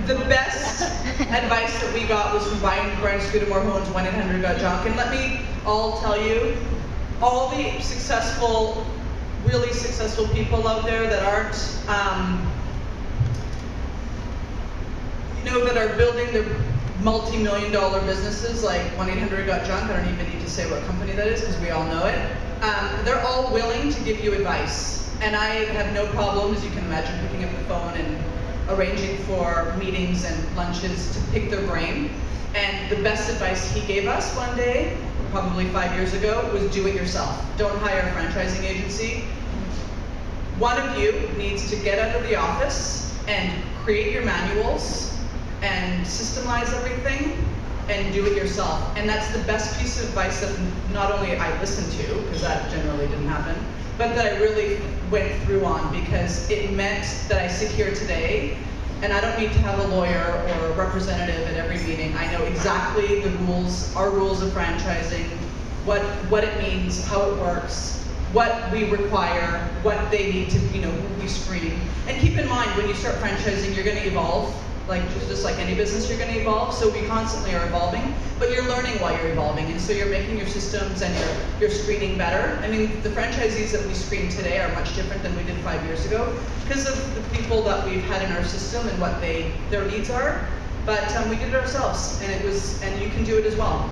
The best advice that we got was from Brian Scudamore, who owns 1-800-GOT-JUNK. And let me all tell you, all the successful, really successful people out there that aren't, that are building their multi-million-dollar businesses like 1-800-GOT-JUNK. I don't even need to say what company that is because we all know it. They're all willing to give you advice. And I have no problem, as you can imagine, picking up the phone and arranging for meetings and lunches to pick their brain. And the best advice he gave us one day, probably 5 years ago, was do it yourself. Don't hire a franchising agency. One of you needs to get out of the office and create your manuals and systemize everything and do it yourself. And that's the best piece of advice that not only I listened to, because that generally didn't happen, but that I really went through on, because it meant that I sit here today and I don't need to have a lawyer or a representative at every meeting. I know exactly the rules, our rules of franchising, what it means, how it works, what we require, what they need to, who we screen. And keep in mind, when you start franchising, you're gonna evolve. Like just like any business, you're going to evolve. So we constantly are evolving, but you're learning while you're evolving, and so you're making your systems and you're screening better. I mean, the franchisees that we screen today are much different than we did 5 years ago because of the people that we've had in our system and what their needs are. But we did it ourselves, and you can do it as well.